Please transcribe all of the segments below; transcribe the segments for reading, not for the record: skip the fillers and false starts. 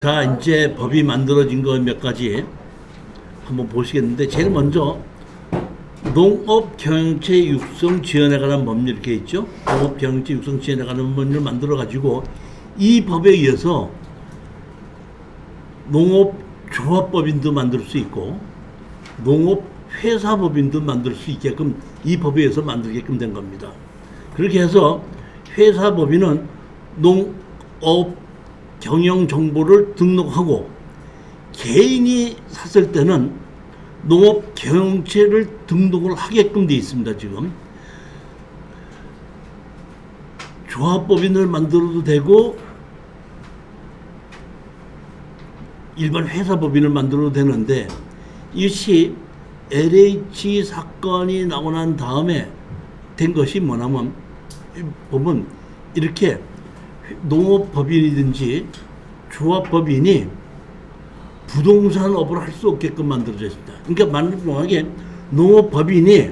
자, 이제 법이 만들어진 거 몇 가지 한번 보시겠는데, 제일 먼저 농업 경영체 육성 지원에 관한 법률 이렇게 있죠. 농업 경영체 육성 지원에 관한 법률을 만들어 가지고 이 법에 의해서 농업 조합법인도 만들 수 있고 농업 회사법인도 만들 수 있게끔 이 법에 의해서 만들게끔 된 겁니다. 그렇게 해서 회사법인은 농업 경영 정보를 등록하고 개인이 샀을 때는 농업 경영체를 등록을 하게끔 되어 있습니다. 지금 조합법인을 만들어도 되고 일반 회사법인을 만들어도 되는데, 이것이 LH 사건이 나고 난 다음에 된 것이 뭐냐면, 보면 이렇게 농업법인이든지 조합법인이 부동산업을 할 수 없게끔 만들어져 있습니다. 그러니까 만약에 농업법인이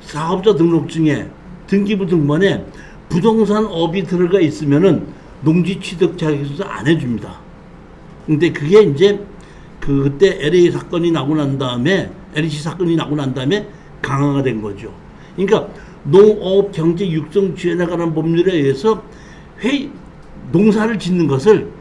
사업자 등록증에 등기부 등본에 부동산업이 들어가 있으면은 농지취득 자격증서 안 해줍니다. 근데 그게 이제 그때 LH 사건이 나고 난 다음에 강화가 된 거죠. 그러니까 농업 경제 육성 지원에 관한 법률에 의해서 농사를 짓는 것을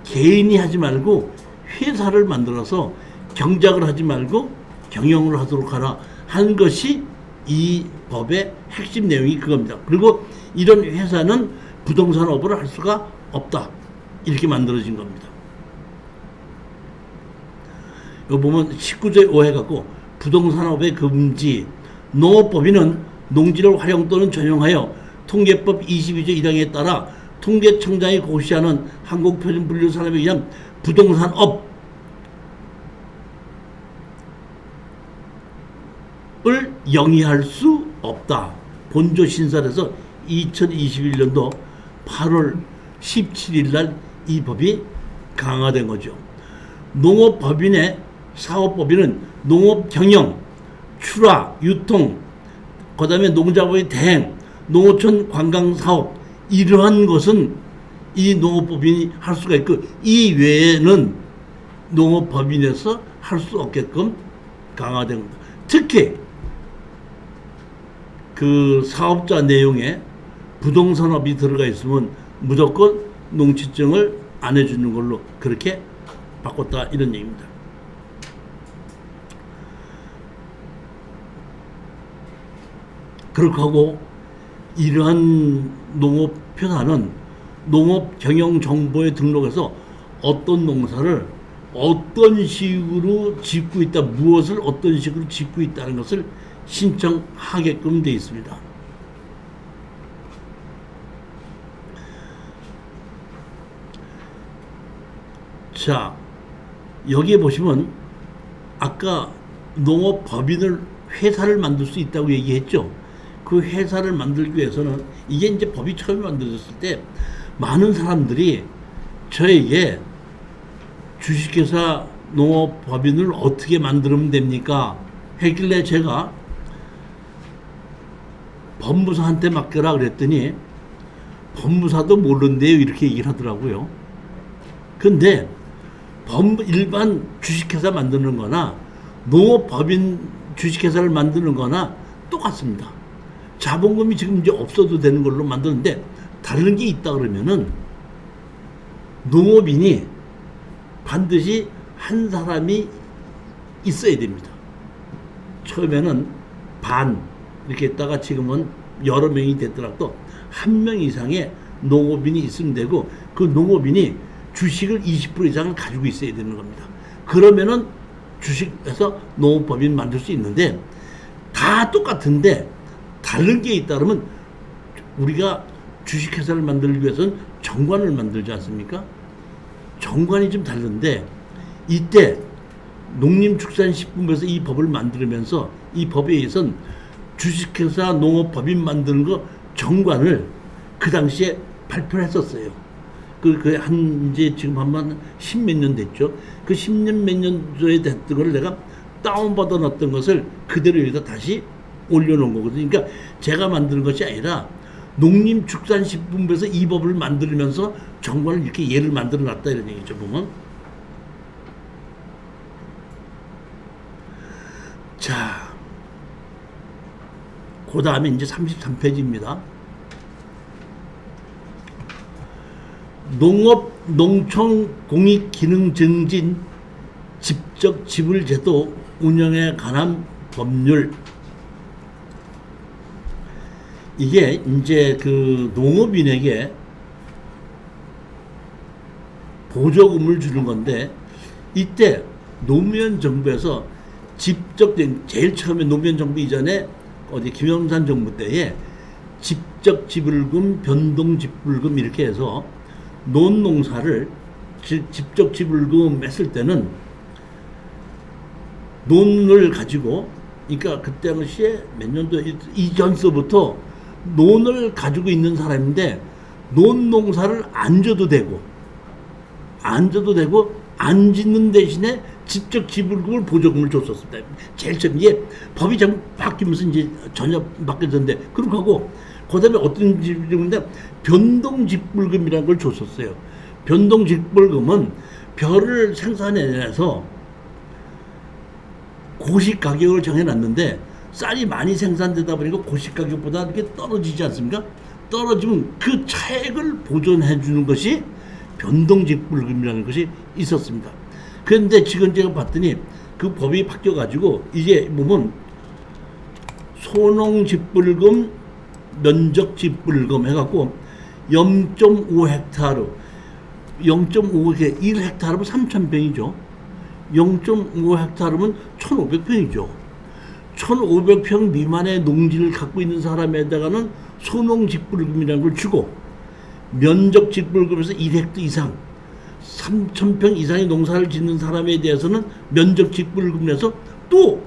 개인이 하지 말고 회사를 만들어서 경작을 하지 말고 경영을 하도록 하라 한 것이 이 법의 핵심 내용이 그겁니다. 그리고 이런 회사는 부동산업을 할 수가 없다, 이렇게 만들어진 겁니다. 여기 보면 19조에 오해갖고 부동산업의 금지, 농업법인은 농지를 활용 또는 전용하여 통계법 22조 1항에 따라 통계청장이 고시하는 한국표준분류산업에 의한 부동산업을 영위할 수 없다. 본조 신설에서 2021년도 8월 17일 날 이 법이 강화된 거죠. 농업법인의 사업법인은 농업 경영, 출하, 유통, 그 다음에 농작업의 대행, 농어촌 관광사업, 이러한 것은 이 농업법인이 할 수가 있고, 이 외에는 농업법인에서 할 수 없게끔 강화된 겁니다. 특히 그 사업자 내용에 부동산업이 들어가 있으면 무조건 농지증을 안 해주는 걸로 그렇게 바꿨다, 이런 얘기입니다. 그렇게 하고 이러한 농업회사는 농업 경영 정보에 등록해서 어떤 농사를 어떤 식으로 짓고 있다, 무엇을 어떤 식으로 짓고 있다는 것을 신청하게끔 되어 있습니다. 자, 여기에 보시면 아까 농업법인을 회사를 만들 수 있다고 얘기했죠. 그 회사를 만들기 위해서는, 이게 이제 법이 처음 만들어졌을 때 많은 사람들이 저에게 주식회사 농업법인을 어떻게 만들면 됩니까 했길래 제가 법무사한테 맡겨라 그랬더니 법무사도 모른대요, 이렇게 얘기를 하더라고요. 근데 일반 주식회사 만드는 거나 농업법인 주식회사를 만드는 거나 똑같습니다. 자본금이 지금 이제 없어도 되는 걸로 만드는데, 다른 게 있다 그러면은 농업인이 반드시 한 사람이 있어야 됩니다. 처음에는 반 이렇게 했다가 지금은 여러 명이 됐더라도 한 명 이상의 농업인이 있으면 되고, 그 농업인이 주식을 20% 이상을 가지고 있어야 되는 겁니다. 그러면은 주식에서 농업법인 만들 수 있는데, 다 똑같은데 다른 게 있다 그러면, 우리가 주식회사를 만들기 위해서는 정관을 만들지 않습니까? 정관이 좀 다른데, 이때 농림축산식품부에서 이 법을 만들면서 이 법에 의해서는 주식회사 농업법인 만드는 거 정관을 그 당시에 발표를 했었어요. 이제 지금 한 십몇 년 됐죠. 그 10년 몇 년 전에 됐던 걸 내가 다운받아 놨던 것을 그대로 여기다 다시 올려놓은 거거든요. 그러니까 제가 만드는 것이 아니라 농림축산식품부에서 이 법을 만들면서 정관을 이렇게 예를 만들어 놨다 이런 얘기죠. 보면 자, 그 다음에 이제 33페이지입니다. 농업, 농촌 공익 기능 증진 집적 지불 제도 운영에 관한 법률. 이게 이제 그 농업인에게 보조금을 주는 건데, 이때 노무현 정부에서 직접적인, 제일 처음에 노무현 정부 이전에 어디 김영삼 정부 때에 직접 지불금, 변동 지불금 이렇게 해서 논농사를 직접 지불금 했을 때는 논을 가지고, 그러니까 그때 당시에 몇 년도 이전서부터 논을 가지고 있는 사람인데 논농사를 안 줘도 되고 안 짓는 대신에 직접 지불금을 보조금을 줬었습니다. 제일 처음 이게 법이 좀 바뀌면서 이제 전혀 바뀌었는데, 그렇게 하고 그다음에 어떤 지불금인데 변동 지불금이라는 걸 줬었어요. 변동 지불금은 벼를 생산해내서 고시 가격을 정해놨는데 쌀이 많이 생산되다 보니까 고시 가격보다 이렇게 떨어지지 않습니까? 떨어지면 그 차액을 보존해 주는 것이 변동직불금이라는 것이 있었습니다. 그런데 지금 제가 봤더니 그 법이 바뀌어가지고 이제 보면 소농직불금, 면적직불금 해갖고 0.5헥타르, 1헥타르면 3,000평이죠. 0.5헥타르면 1,500평이죠. 1,500평 미만의 농지를 갖고 있는 사람에다가는 소농직불금이라는 걸 주고, 면적직불금에서 1헥타 이상 3,000평 이상의 농사를 짓는 사람에 대해서는 면적직불금 내서 또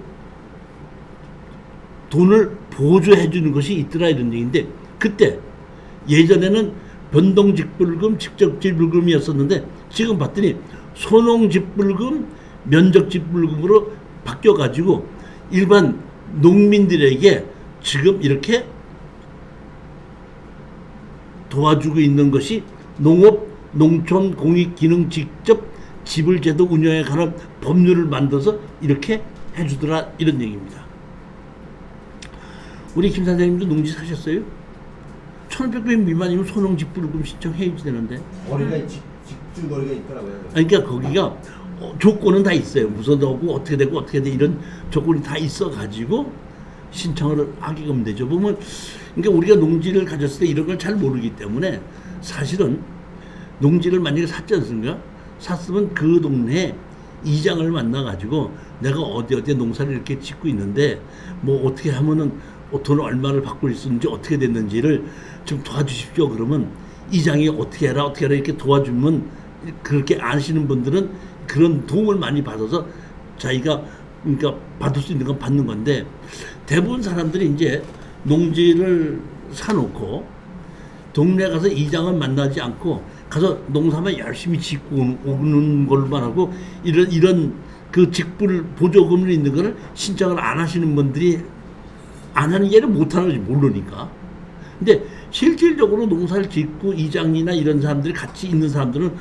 돈을 보조해 주는 것이 있더라 이런 얘기인데, 그때 예전에는 변동직불금, 직접직불금이었었는데 지금 봤더니 소농직불금, 면적직불금으로 바뀌어가지고 일반 농민들에게 지금 이렇게 도와주고 있는 것이 농업, 농촌 공익 기능 직접 지불 제도 운영에 관한 법률을 만들어서 이렇게 해주더라 이런 얘기입니다. 우리 김 선생님도 농지 사셨어요? 1,500평 미만이면 소농직불금 신청해야 되는데. 거리가 직주 거리가 있더라고요. 그러니까 거기가 조건은 다 있어요. 무슨 하고 어떻게 되고 어떻게 돼 이런 조건이 다 있어가지고 신청을 하게끔 되죠. 보면 그러니까 우리가 농지를 가졌을 때 이런 걸 잘 모르기 때문에 사실은 농지를 만약에 샀지 않습니까? 샀으면 그 동네에 이장을 만나가지고 내가 어디에 농사를 이렇게 짓고 있는데 뭐 어떻게 하면은 돈을 얼마를 받고 있었는지 어떻게 됐는지를 좀 도와주십시오. 그러면 이장이 어떻게 해라 이렇게 도와주면, 그렇게 아시는 분들은 그런 도움을 많이 받아서 자기가 그러니까 받을 수 있는 건 받는 건데, 대부분 사람들이 이제 농지를 사놓고 동네 가서 이장을 만나지 않고 가서 농사만 열심히 짓고 오는 걸만 하고 이런 그 직불 보조금을 있는 거를 신청을 안 하시는 분들이 안 하는 게 아니라 못 하는 거지, 모르니까. 근데 실질적으로 농사를 짓고 이장이나 이런 사람들이 같이 있는 사람들은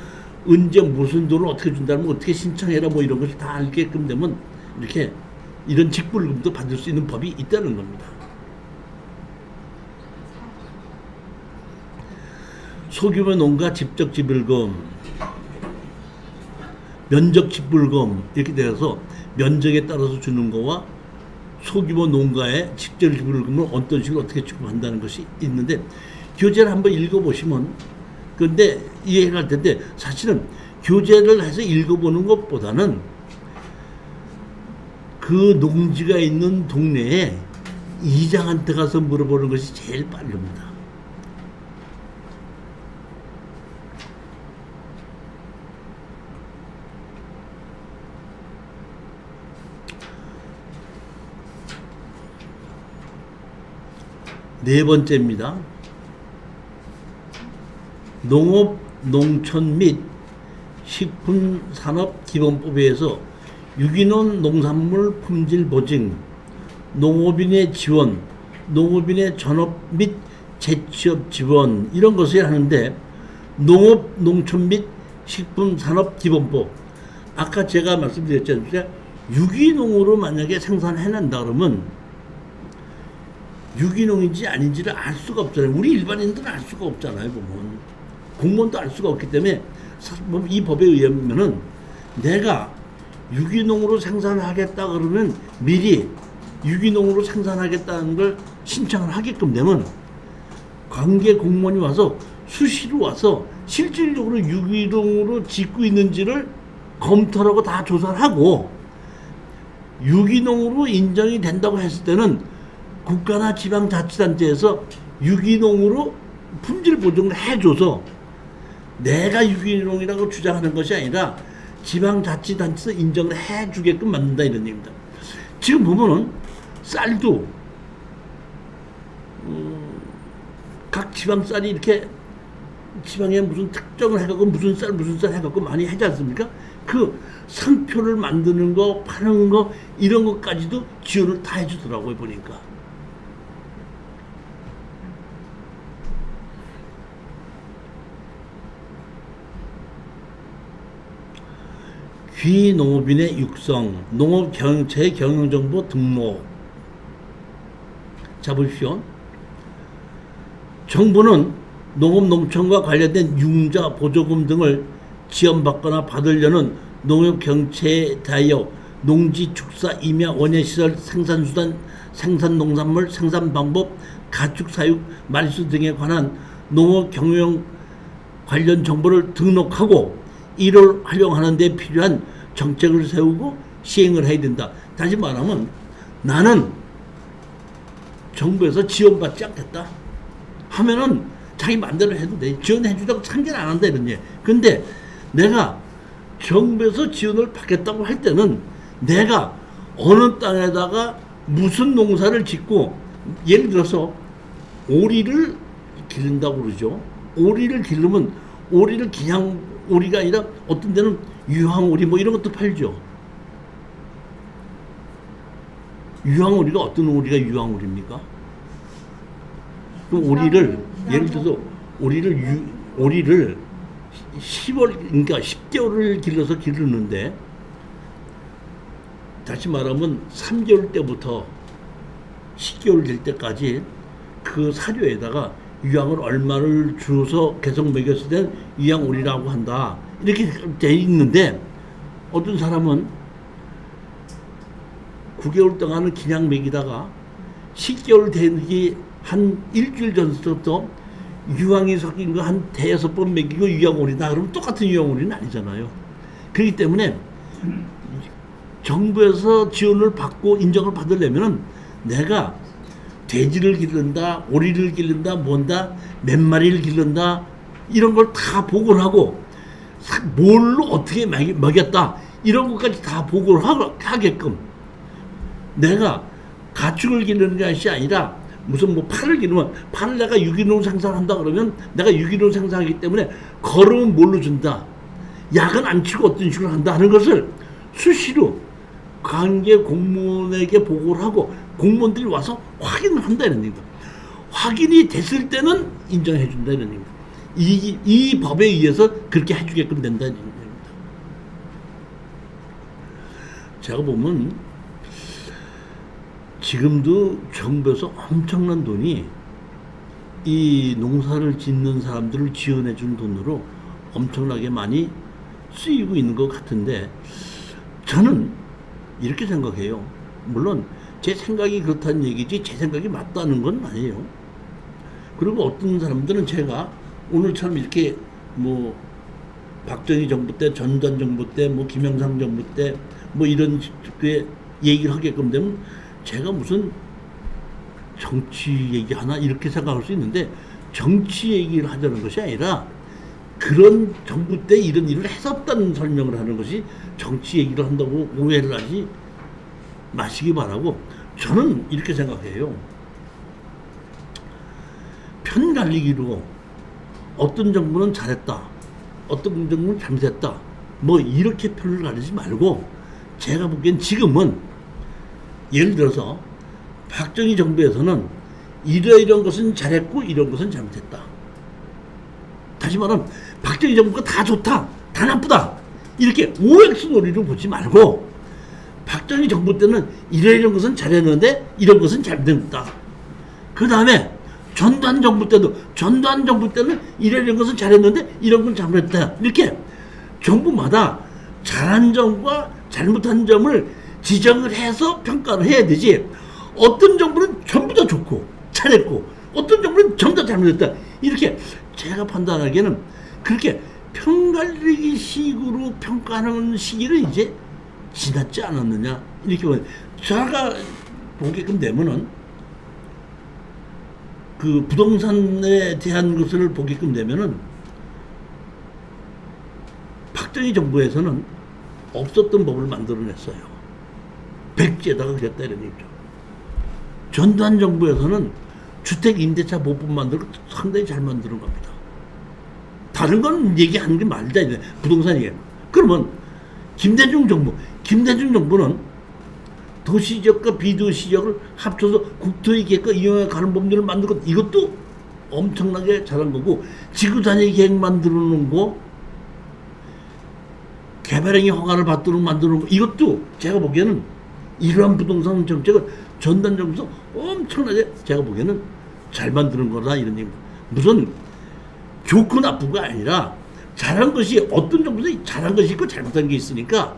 언제 무슨 돈을 어떻게 준다면 어떻게 신청해라 뭐 이런 것을 다 알게끔 되면 이렇게 이런 직불금도 받을 수 있는 법이 있다는 겁니다. 소규모 농가 직접 지불금, 면적 지불금 이렇게 되어서 면적에 따라서 주는 거와 소규모 농가의 직접 지불금을 어떤 식으로 어떻게 지급한다는 것이 있는데, 교재를 한번 읽어보시면 근데 이해가 할 텐데, 사실은 교재를 해서 읽어보는 것보다는 그 농지가 있는 동네에 이장한테 가서 물어보는 것이 제일 빠릅니다. 네 번째입니다. 농업, 농촌 및 식품산업기본법에 의해서 유기농 농산물 품질 보증, 농업인의 지원, 농업인의 전업 및 재취업 지원 이런 것을 하는데, 농업, 농촌 및 식품산업기본법. 아까 제가 말씀드렸지 않습니까? 유기농으로 만약에 생산해낸다 그러면 유기농인지 아닌지를 알 수가 없잖아요. 우리 일반인들은 알 수가 없잖아요. 보면 공무원도 알 수가 없기 때문에 이 법에 의하면은 내가 유기농으로 생산하겠다 그러면 미리 유기농으로 생산하겠다는 걸 신청을 하게끔 되면 관계 공무원이 와서 수시로 와서 실질적으로 유기농으로 짓고 있는지를 검토하고 다 조사를 하고 유기농으로 인정이 된다고 했을 때는 국가나 지방자치단체에서 유기농으로 품질 보증을 해줘서 내가 유기농이라고 주장하는 것이 아니라 지방자치단체에서 인정을 해주게끔 만든다 이런 얘기입니다. 지금 보면은 쌀도 각 지방 쌀이 이렇게 지방에 무슨 특정을 해갖고 무슨 쌀 해갖고 많이 하지 않습니까? 그 상표를 만드는 거, 파는 거 이런 것까지도 지원을 다 해주더라고요 보니까. 귀농업인의 육성, 농업재경영정보 등록. 자 보십시오. 정부는 농업 농촌과 관련된 융자 보조금 등을 지원받거나 받으려는 농업 경채에 대하여 농지 축사 임야 원예시설 생산수단 생산 농산물 생산 방법 가축 사육 말수 등에 관한 농업 경영 관련 정보를 등록하고 이를 활용하는 데 필요한 정책을 세우고 시행을 해야 된다. 다시 말하면 나는 정부에서 지원받지 않겠다 하면은 자기 마음대로 해도 돼. 지원해주다고 참견 안 한다 이런 얘기. 근데 내가 정부에서 지원을 받겠다고 할 때는 내가 어느 땅에다가 무슨 농사를 짓고 예를 들어서 오리를 기른다고 그러죠. 오리를 기르면 오리를 그냥 오리가 아니라 어떤 데는 유황오리 뭐 이런 것도 팔죠. 유황오리가 어떤 오리가 유황오리입니까? 그 오리를 예를 들어서 오리를 10월 그러니까 10개월을 길러서 기르는데 다시 말하면 3개월 때부터 10개월 될 때까지 그 사료에다가 유황을 얼마를 주어서 계속 먹였을 때 유황오리라고 한다. 이렇게 돼 있는데 어떤 사람은 9개월 동안은 그냥 먹이다가 10개월 되기 한 일주일 전부터 유황이 섞인 거 한 대여섯 번 먹이고 유황오리다 그러면 똑같은 유황오리는 아니잖아요. 그렇기 때문에 정부에서 지원을 받고 인정을 받으려면은 내가 돼지를 기른다, 오리를 기른다, 뭔다, 몇 마리를 기른다 이런 걸 다 보고를 하고 뭘로 어떻게 먹였다 이런 것까지 다 보고를 하게끔 내가 가축을 기르는 것이 아니라 무슨 뭐 파를 기르면 파를 내가 유기농 생산한다 그러면 내가 유기농 생산하기 때문에 거름은 뭘로 준다, 약은 안 치고 어떤 식으로 한다 하는 것을 수시로 관계 공무원에게 보고를 하고 공무원들이 와서 확인을 한다 이런 얘기입니다. 확인이 됐을 때는 인정해 준다 이런 얘기입니다. 이 법에 의해서 그렇게 해주게끔 된다 이런 얘기입니다. 제가 보면 지금도 정부에서 엄청난 돈이 이 농사를 짓는 사람들을 지원해 준 돈으로 엄청나게 많이 쓰이고 있는 것 같은데 저는 이렇게 생각해요. 물론 제 생각이 그렇다는 얘기지 제 생각이 맞다는 건 아니에요. 그리고 어떤 사람들은 제가 오늘처럼 이렇게 뭐 박정희 정부 때, 전전 정부 때, 뭐 김영삼 정부 때 뭐 이런 게 얘기를 하게끔 되면 제가 무슨 정치 얘기하나 이렇게 생각할 수 있는데 정치 얘기를 하자는 것이 아니라 그런 정부 때 이런 일을 했었다는 설명을 하는 것이 정치 얘기를 한다고 오해를 하지 마시기 바라고 저는 이렇게 생각해요. 편 갈리기로 어떤 정부는 잘했다, 어떤 정부는 잘못했다 뭐 이렇게 편을 가리지 말고 제가 보기엔 지금은 예를 들어서 박정희 정부에서는 이런 것은 잘했고 이런 것은 잘못했다. 다시 말하면 박정희 정부가 다 좋다, 다 나쁘다 이렇게 OX 논리를 보지 말고 박정희 정부 때는 이런 것은 잘했는데 이런 것은 잘못됐다. 그 다음에 전두환 정부 때는 이런 것은 잘했는데 이런 건 잘못했다. 이렇게 정부마다 잘한 점과 잘못한 점을 지적을 해서 평가를 해야 되지. 어떤 정부는 전부 다 좋고 잘했고 어떤 정부는 전부 다 잘못했다. 이렇게 제가 판단하기에는 그렇게 편가르기 식으로 평가하는 시기를 이제 지났지 않았느냐. 이렇게 보면 제가 보게끔 되면은 그 부동산에 대한 것을 보게끔 되면은 박정희 정부에서는 없었던 법을 만들어냈어요. 백지에다가 그랬다 이런 얘기죠. 전두환 정부에서는 주택 임대차 보호법 만들고 상당히 잘 만드는 겁니다. 다른 건 얘기하는 게 말다 이제 부동산 얘기. 그러면 김대중 정부는 도시지역과 비도시지역을 합쳐서 국토의 계획과 이용해 가는 법률을 만들고 이것도 엄청나게 잘한 거고 지구 단위 계획 만들어 놓은 거 개발행위 허가를 받도록 만드는 거 이것도 제가 보기에는 이러한 부동산 정책을 전단 정부에서 엄청나게 제가 보기에는 잘 만드는 거다 이런 얘기입니다. 무슨 좋고 나쁘가 아니라 잘한 것이 어떤 정부에서 잘한 것이 있고 잘못한 게 있으니까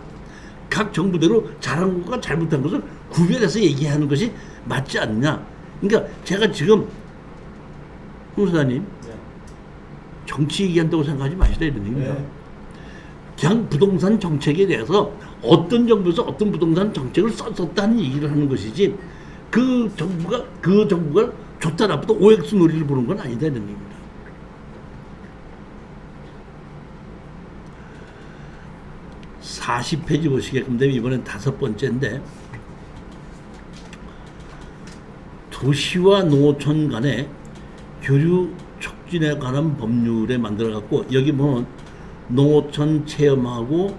각 정부대로 잘한 것과 잘못한 것을 구별해서 얘기하는 것이 맞지 않느냐. 그러니까 제가 지금 홍 소장님 정치 얘기한다고 생각하지 마시라 이런 얘기입니다. 그냥 부동산 정책에 대해서 어떤 정부에서 어떤 부동산 정책을 썼다는 얘기를 하는 것이지 그 정부가 좋다 나쁘다 OX 논리를 보는 건 아니다 이런 얘기입니다. 40페이지 보시게끔 되면 이번엔 5번째인데 도시와 농어촌 간의 교류 촉진에 관한 법률에 만들어갖고 여기 보면 농어촌 체험하고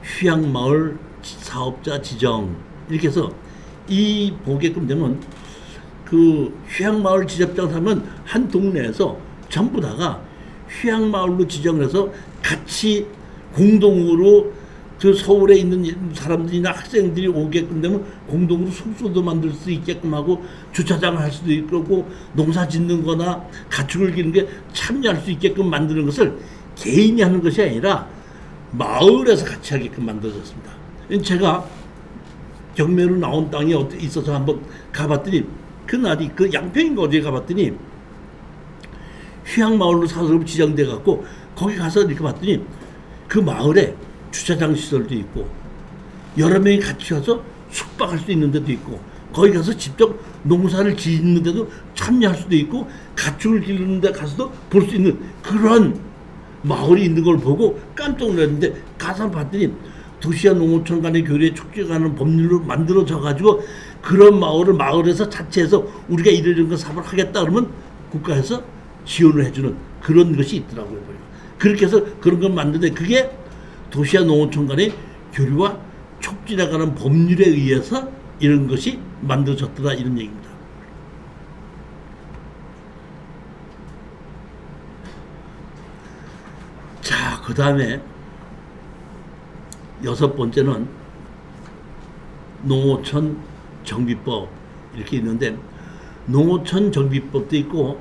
휴양마을 사업자 지정 이렇게 해서 이 보게끔 되면 그 휴양마을 지적장 하면 한 동네에서 전부 다가 휴양마을로 지정을 해서 같이 공동으로 그 서울에 있는 사람들이나 학생들이 오게끔 되면 공동으로 숙소도 만들 수 있게끔 하고 주차장을 할 수도 있고 농사 짓는 거나 가축을 기르는 게 참여할 수 있게끔 만드는 것을 개인이 하는 것이 아니라 마을에서 같이 하게끔 만들어졌습니다. 제가 경매로 나온 땅이 있어서 한번 가봤더니 그날이 그 양평인가 어디에 가봤더니 휴양마을로 사서 지정돼 갖고 거기 가서 이렇게 봤더니 그 마을에 주차장 시설도 있고 여러 명이 같이 가서 숙박할 수 있는 데도 있고 거기 가서 직접 농사를 짓는 데도 참여할 수도 있고 가축을 기르는 데 가서도 볼 수 있는 그런 마을이 있는 걸 보고 깜짝 놀랐는데 가서 봤더니 도시와 농어촌 간의 교류에 촉진하는 법률로 만들어져 가지고 그런 마을을 마을에서 자체해서 우리가 이런 거 사업을 하겠다 그러면 국가에서 지원을 해주는 그런 것이 있더라고요. 그렇게 해서 그런 걸 만드는데 그게 도시와 농어촌 간의 교류와 촉진해 가는 법률에 의해서 이런 것이 만들어졌더라 이런 얘기입니다. 자, 그 다음에 6번째는 농어촌 정비법 이렇게 있는데 농어촌 정비법도 있고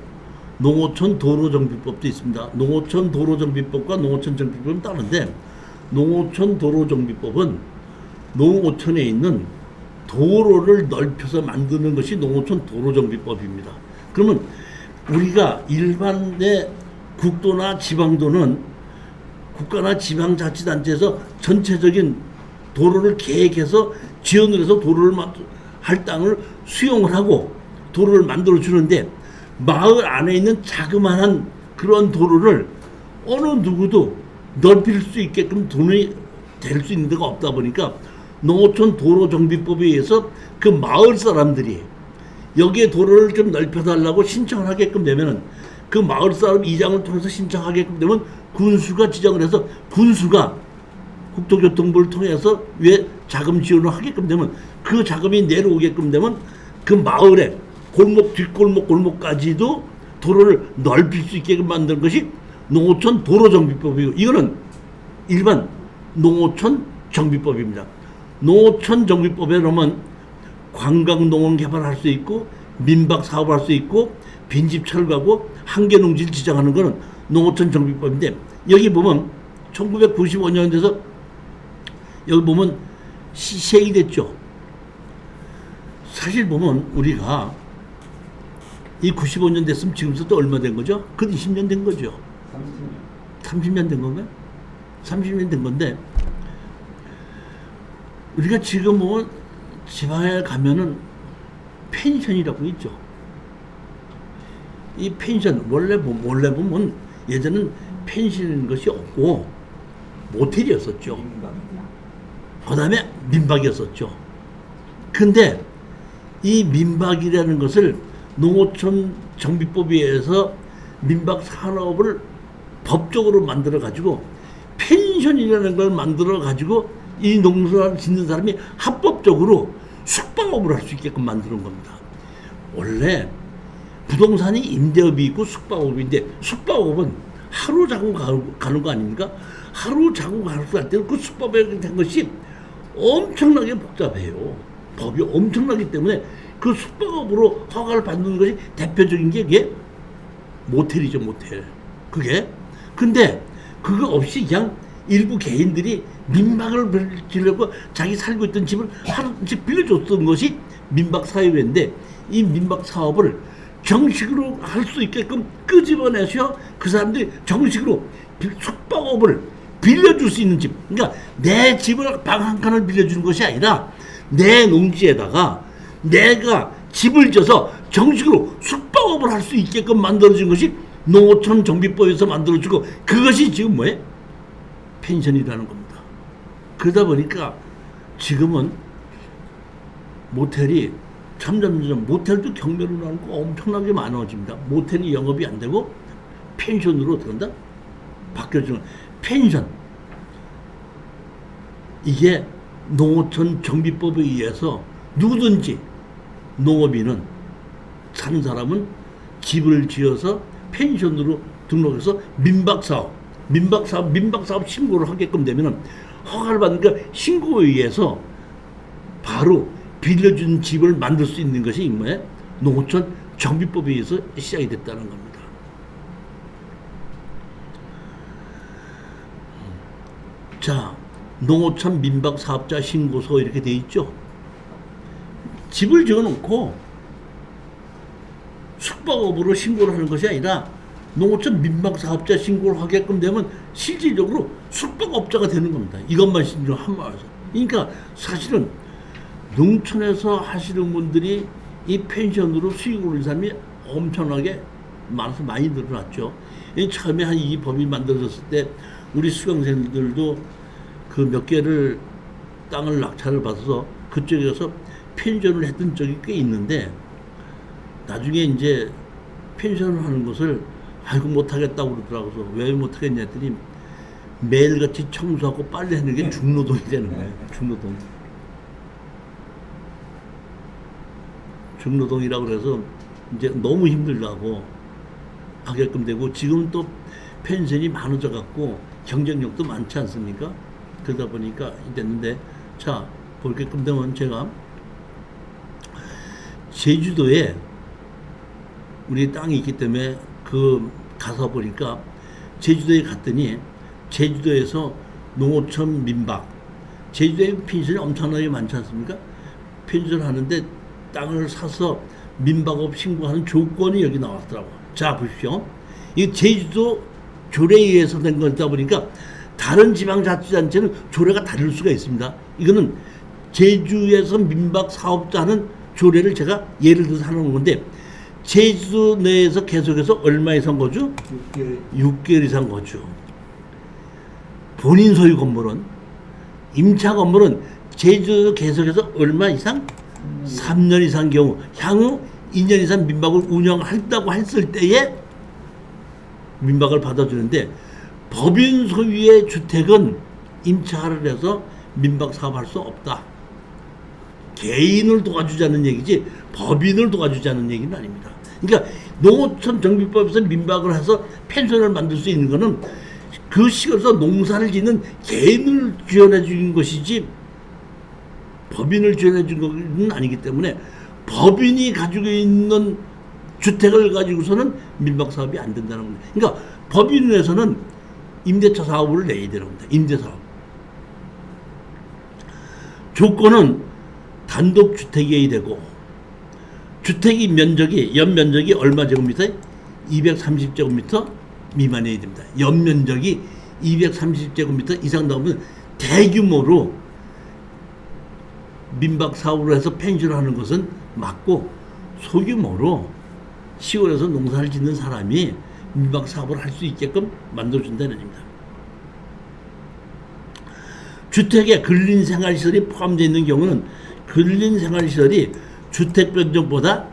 농어촌 도로 정비법도 있습니다. 농어촌 도로 정비법과 농어촌 정비법은 다른데 농어촌 도로 정비법은 농어촌에 있는 도로를 넓혀서 만드는 것이 농어촌 도로 정비법입니다. 그러면 우리가 일반의 국도나 지방도는 국가나 지방자치단체에서 전체적인 도로를 계획해서 지원을 해서 도로를 할 땅을 수용을 하고 도로를 만들어 주는데 마을 안에 있는 자그마한 그런 도로를 어느 누구도 넓힐 수 있게끔 돈이 될 수 있는 데가 없다 보니까 농어촌 도로 정비법에 의해서 그 마을 사람들이 여기에 도로를 좀 넓혀달라고 신청을 하게끔 되면은 그 마을 사람 이장을 통해서 신청하게끔 되면 군수가 지정을 해서 군수가 국토교통부를 통해서 왜 자금 지원을 하게끔 되면 그 자금이 내려오게끔 되면 그 마을에 골목 뒷골목 골목까지도 도로를 넓힐 수 있게끔 만드는 것이 농어촌 도로정비법이고 이거는 일반 농어촌 정비법입니다. 농어촌 정비법에 보면 관광농원 개발할 수 있고 민박 사업할 수 있고 빈집 철거하고 한계농지를 지정하는 거는 농어촌 정비법인데 여기 보면 1995년 돼서 여기 보면 시행이 됐죠. 사실 보면 우리가 이 95년 됐으면 지금부터 또 얼마 된 거죠? 그 20년 된 거죠. 30년 된 건가요? 30년 된 건데 우리가 지금 뭐 지방에 가면은 펜션이라고 있죠. 이 펜션 원래 보면 예전은 펜션인 것이 없고 모텔이었었죠. 그 다음에 민박이었었죠. 근데 이 민박이라는 것을 농어촌 정비법에 의해서 민박 산업을 법적으로 만들어 가지고 펜션이라는 걸 만들어 가지고 이 농사를 짓는 사람이 합법적으로 숙박업을 할 수 있게끔 만드는 겁니다. 원래 부동산이 임대업이 있고 숙박업인데 숙박업은 하루 자고 가는 거 아닙니까? 하루 자고 갈 때는 그 숙박업에 된 것이 엄청나게 복잡해요. 법이 엄청나기 때문에 그 숙박업으로 허가를 받는 것이 대표적인 게 이게 모텔이죠, 모텔. 그게. 근데 그거 없이 그냥 일부 개인들이 민박을 지려고 자기 살고 있던 집을 하루씩 빌려줬던 것이 민박 사업인데 이 민박 사업을 정식으로 할 수 있게끔 끄집어내서 그 사람들이 정식으로 숙박업을 빌려줄 수 있는 집. 그러니까 내 집을 방 한 칸을 빌려주는 것이 아니라 내 농지에다가 내가 집을 져서 정식으로 숙박업을 할 수 있게끔 만들어진 것이 농어촌 정비법에서 만들어지고 그것이 지금 뭐예요? 펜션이라는 겁니다. 그러다 보니까 지금은 모텔이 점점 모텔도 경매로 나오는 거 엄청나게 많아집니다. 모텔이 영업이 안 되고 펜션으로 들어간다? 바뀌어지는 펜션. 이게 농어촌 정비법에 의해서 누구든지 농업인은 사는 사람은 집을 지어서 펜션으로 등록해서 민박사업 신고를 하게끔 되면은 허가를 받으니까 신고에 의해서 바로 빌려준 집을 만들 수 있는 것이 뭐예요? 농어촌 정비법에 의해서 시작이 됐다는 겁니다. 자, 농어촌 민박 사업자 신고서 이렇게 돼 있죠. 집을 지어놓고 숙박업으로 신고를 하는 것이 아니라 농어촌 민박 사업자 신고를 하게끔 되면 실질적으로 숙박업자가 되는 겁니다. 이것만 신경 한 말에서. 그러니까 사실은 농촌에서 하시는 분들이 이 펜션으로 수익을 올린 사람이 엄청나게 많아서 많이 늘어났죠. 처음에 한 이 법이 만들어졌을 때 우리 수강생들도 그 몇 개를 땅을 낙찰을 받아서 그쪽에서 펜션을 했던 적이 꽤 있는데 나중에 이제 펜션을 하는 것을 아이고 못하겠다고 그러더라고요. 그래서 왜 못하겠냐 했더니 매일같이 청소하고 빨래하는 게 중노동이 되는 거예요. 중노동이라고 그래서 이제 너무 힘들다고 하게끔 되고 지금 또 펜션이 많아져 갖고 경쟁력도 많지 않습니까? 그러다 보니까 됐는데 자 볼게끔 되면 제가 제주도에 우리 땅이 있기 때문에 그 가서 보니까 제주도에 갔더니 제주도에서 농어촌 민박 제주도에 펜션이 엄청나게 많지 않습니까? 펜션 하는데 땅을 사서 민박업 신고하는 조건이 여기 나왔더라고. 자 보십시오. 이 제주도 조례에 의해서 된 거다 보니까 다른 지방자치단체는 조례가 다를 수가 있습니다. 이거는 제주에서 민박 사업자는 조례를 제가 예를 들어서 하는 건데 제주도 내에서 계속해서 얼마 이상 거주? 6개월 이상 거주. 본인 소유 건물은 임차 건물은 제주도 계속해서 얼마 이상? 3년 이상 경우 향후 2년 이상 민박을 운영한다고 했을 때에 민박을 받아주는데 법인 소유의 주택은 임차를 해서 민박 사업할 수 없다. 개인을 도와주자는 얘기지 법인을 도와주자는 얘기는 아닙니다. 그러니까 농어촌 정비법에서 민박을 해서 펜션을 만들 수 있는 거는 그 시골에서 농사를 짓는 개인을 지원해 준 것이지 법인을 지원해 준 것은 아니기 때문에 법인이 가지고 있는 주택을 가지고서는 민박 사업이 안 된다는 겁니다. 그러니까 법인에서는 임대차 사업을 내야 되는 겁니다. 임대사업. 조건은 단독 주택이어야 되고 주택이 면적이 연면적이 얼마 제곱미터? 230제곱미터 미만이어야 됩니다. 연면적이 230제곱미터 이상 나오면 대규모로 민박 사업으로 해서 펜션을 하는 것은 맞고 소규모로 시골에서 농사를 짓는 사람이 민박 사업을 할 수 있게끔 만들어준다는 얘기입니다. 주택에 근린생활시설이 포함되어 있는 경우는 근린생활시설이 주택면적보다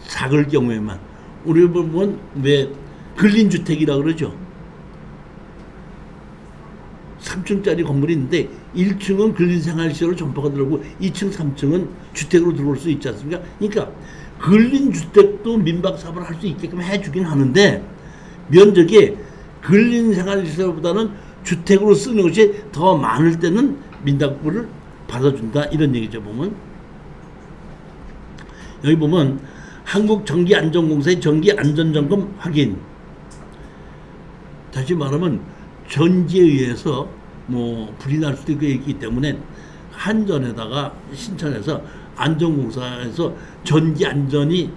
작을 경우에만 우리 보면 왜 근린주택이라고 그러죠. 3층짜리 건물이 있는데 1층은 근린생활시설로 전파가 들어오고 2층, 3층은 주택으로 들어올 수 있지 않습니까? 그러니까 근린주택도 민박사업을 할 수 있게끔 해주긴 하는데 면적이 근린생활시설보다는 주택으로 쓰는 것이 더 많을 때는 민박부를 받아준다 이런 얘기죠. 보면 여기 보면 한국전기안전공사의 전기안전점검 확인, 다시 말하면 전지에 의해서 뭐 불이 날 수도 있기 때문에 한전에다가 신청해서 안전공사에서 전기 안전이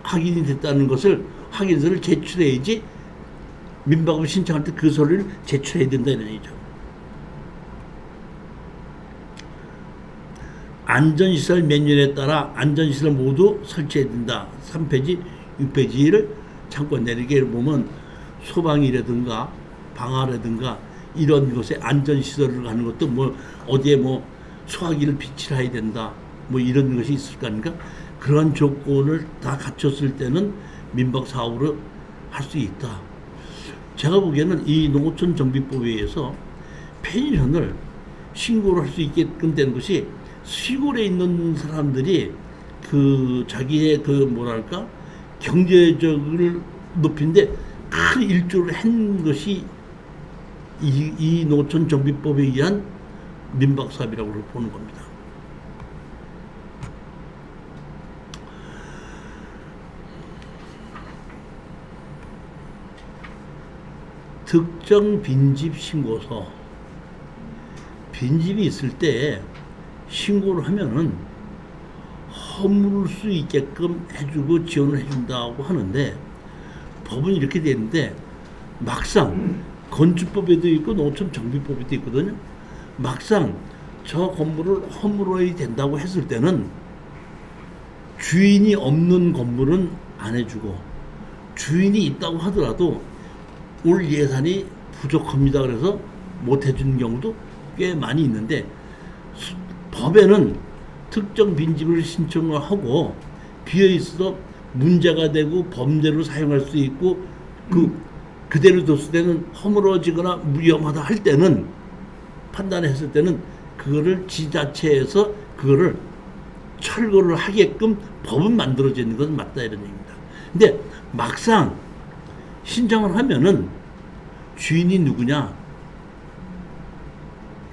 확인이 됐다는 것을 확인서를 제출해야지 민박을 신청할 때 그 서류를 제출해야 된다 이런 얘기죠. 안전시설 매뉴얼에 따라 안전시설 모두 설치해야 된다. 3페이지, 6페이지를 참고 내리게 보면 소방이라든가 방화라든가 이런 곳에 안전시설을 하는 것도 뭐 어디에 뭐 소화기를 비치해야 된다. 뭐 이런 것이 있을 거 아닙니까? 그런 조건을 다 갖췄을 때는 민박 사업으로 할 수 있다. 제가 보기에는 이 농어촌 정비법에 의해서 펜션을 신고를 할 수 있게끔 되는 것이 시골에 있는 사람들이 그 자기의 그 뭐랄까 경제적을 높인데 큰 일조를 한 것이 이 농어촌 정비법에 의한 민박 사업이라고 보는 겁니다. 특정 빈집 신고서, 빈집이 있을 때 신고를 하면은 허물을 수 있게끔 해주고 지원을 해준다고 하는데 법은 이렇게 되는데 막상 건축법에도 있고 농어촌 정비법에도 있거든요. 막상 저 건물을 허물어야 된다고 했을 때는 주인이 없는 건물은 안 해주고 주인이 있다고 하더라도 올 예산이 부족합니다. 그래서 못 해주는 경우도 꽤 많이 있는데 법에는 특정 빈집을 신청을 하고 비어 있어도 문제가 되고 범죄로 사용할 수 있고 그대로 뒀을 때는 허물어지거나 위험하다 할 때는 판단했을 때는 그거를 지자체에서 그거를 철거를 하게끔 법은 만들어져 있는 것은 맞다 이런 얘기입니다. 근데 막상 신청을 하면은 주인이 누구냐?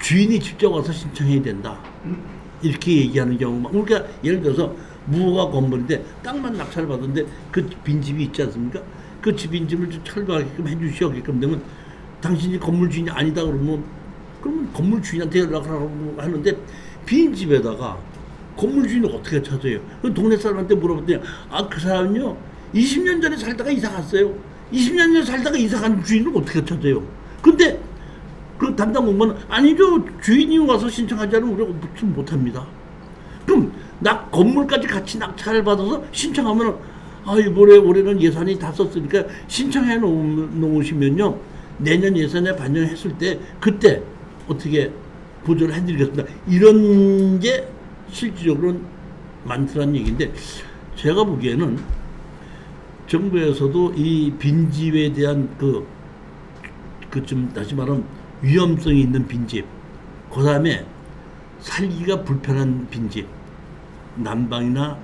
주인이 직접 와서 신청해야 된다. 이렇게 얘기하는 경우가, 그러니까 예를 들어서 무허가 건물인데 땅만 낙찰을 받았는데 그 빈집이 있지 않습니까? 그 빈집을 좀 철거하게끔 해주시게끔 되면 당신이 건물 주인이 아니다 그러면 건물 주인한테 연락을 하고 하는데 빈집에다가 건물 주인을 어떻게 찾아요? 그 동네 사람한테 물어봤더니 그 사람은요 20년 전에 살다가 이사 갔어요. 20년 전에 살다가 이사 간 주인을 어떻게 찾아요? 근데 그 담당 공무원은 아니죠. 주인이 와서 신청하지 않으면 우리가 못합니다. 그럼 건물까지 같이 낙찰을 받아서 신청하면 이번에 올해는 예산이 다 썼으니까 신청해 놓으시면요 내년 예산에 반영했을 때 그때 어떻게 보조를 해드리겠습니다. 이런 게 실질적으로는 많더라는 얘기인데 제가 보기에는 정부에서도 이 빈집에 대한 좀 다시 말하면 위험성이 있는 빈집, 그 다음에 살기가 불편한 빈집, 난방이나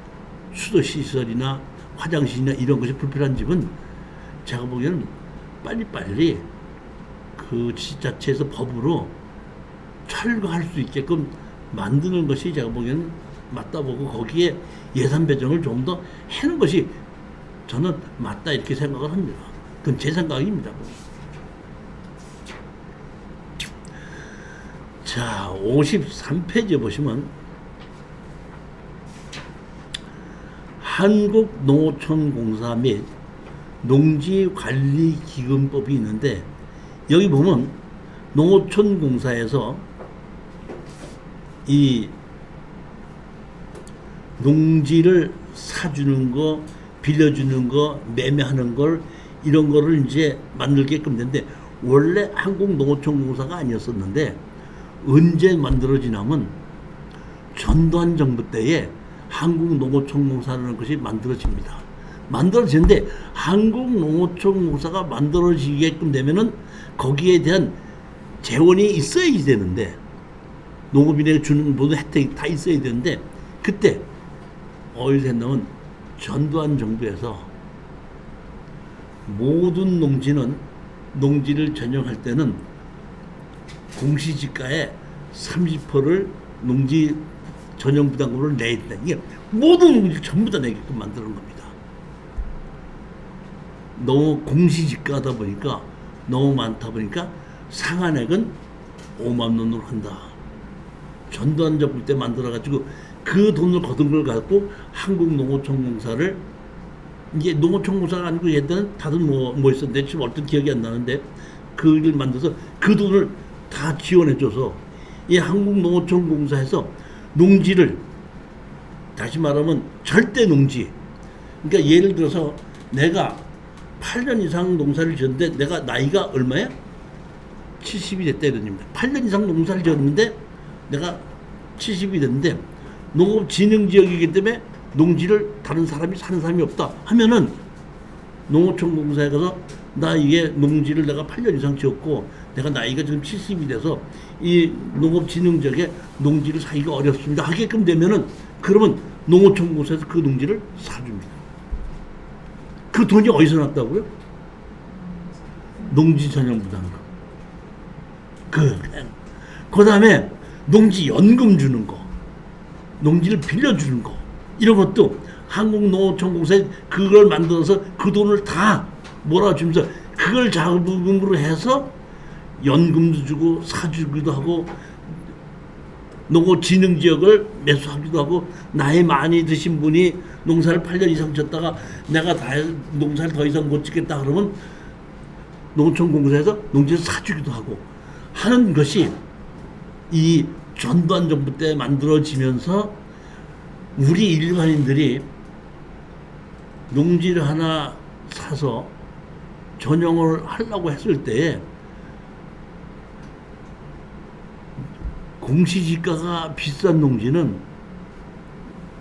수도시설이나 화장실이나 이런 것이 불편한 집은 제가 보기에는 빨리빨리 그 지자체에서 법으로 철거할 수 있게끔 만드는 것이 제가 보기에는 맞다 보고 거기에 예산 배정을 좀 더 해는 것이 저는 맞다 이렇게 생각을 합니다. 그건 제 생각입니다. 자, 53페이지에 보시면 한국농어촌공사 및 농지관리기금법이 있는데 여기 보면 농어촌공사에서 이 농지를 사주는 거, 빌려주는 거, 매매하는 걸 이런 거를 이제 만들게끔 됐는데 원래 한국농어촌공사가 아니었었는데 언제 만들어지냐면 전두환 정부 때에 한국농어촌공사라는 것이 만들어집니다. 만들어지는데 한국농어촌공사가 만들어지게끔 되면은 거기에 대한 재원이 있어야지 되는데 농업인에게 주는 모든 혜택이 다 있어야 되는데 그때 어디서 했냐면 전두환 정부에서 모든 농지를 전용할 때는 공시지가의 30%를 농지 전용 부담금을 내야 된다. 이게 모든 농지를 전부 다 내게끔 만드는 겁니다. 너무 공시지가다 보니까 너무 많다 보니까 상한액은 5만 원으로 한다. 전두환 정부 때 만들어가지고 그 돈을 거둔 걸 갖고 한국농어촌공사를 이게 농어촌공사가 아니고 옛날에는 다들 뭐 있었는데 지금 어떤 기억이 안 나는데 그 일을 만들어서 그 돈을 다 지원해줘서 이 한국농어촌공사에서 농지를 다시 말하면 절대 농지 그러니까 예를 들어서 내가 8년 이상 농사를 지었는데 내가 나이가 얼마야? 70이 됐다 이런 겁니다. 8년 이상 농사를 지었는데 내가 70이 됐는데 농업진흥지역이기 때문에 농지를 다른 사람이 사는 사람이 없다 하면은 농어촌공사에 가서 나 이게 농지를 내가 8년 이상 지었고 내가 나이가 지금 70이 돼서 이 농업진흥지역에 농지를 사기가 어렵습니다 하게끔 되면은 그러면 농어촌공사에서 그 농지를 사줍니다. 그 돈이 어디서 났다고요? 농지 전용 부담금. 그 다음에 농지 연금 주는 거, 농지를 빌려주는 거, 이런 것도 한국농어촌공사에 그걸 만들어서 그 돈을 다 몰아주면서 그걸 자금으로 해서 연금도 주고 사주기도 하고 농어진흥지역을 매수하기도 하고 나이 많이 드신 분이 농사를 8년 이상 졌다가 내가 다 농사를 더 이상 못 짓겠다 그러면 농촌공사에서 농지를 사주기도 하고 하는 것이 이 전두환 정부 때 만들어지면서 우리 일반인들이 농지를 하나 사서 전용을 하려고 했을 때에 공시지가가 비싼 농지는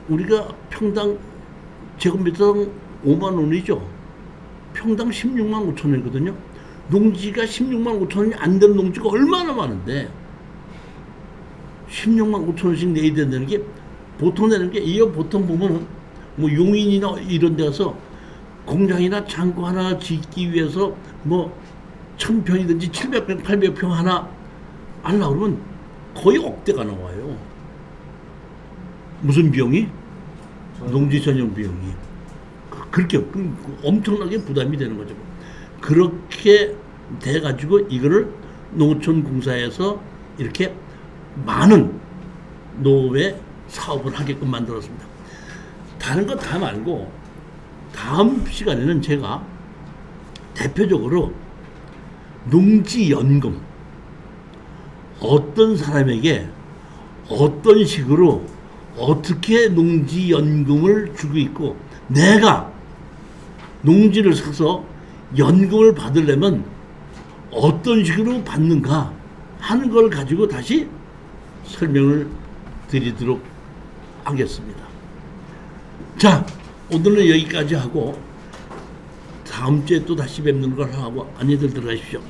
우리가 평당 제곱미터당 5만 원이죠. 평당 16만 5천 원이거든요. 농지가 16만 5천 원이 안 되는 농지가 얼마나 많은데 16만 5천 원씩 내야 된다는 게 보통 내는 게 이거 보통 보면은 뭐 용인이나 이런 데 가서 공장이나 창고 하나 짓기 위해서 뭐 1000평이든지 700평, 800평 하나 하려고 그러면 거의 억대가 나와요. 무슨 비용이? 농지 전용 비용이. 그렇게 엄청나게 부담이 되는 거죠. 그렇게 돼가지고 이거를 농어촌공사에서 이렇게 많은 노후의 사업을 하게끔 만들었습니다. 다른 거 다 말고 다음 시간에는 제가 대표적으로 농지연금 어떤 사람에게 어떤 식으로 어떻게 농지연금을 주고 있고 내가 농지를 사서 연금을 받으려면 어떤 식으로 받는가 하는 걸 가지고 다시 설명을 드리도록 하겠습니다. 자, 오늘은 여기까지 하고 다음 주에 또 다시 뵙는 걸 하고 안녕들 들어가십시오.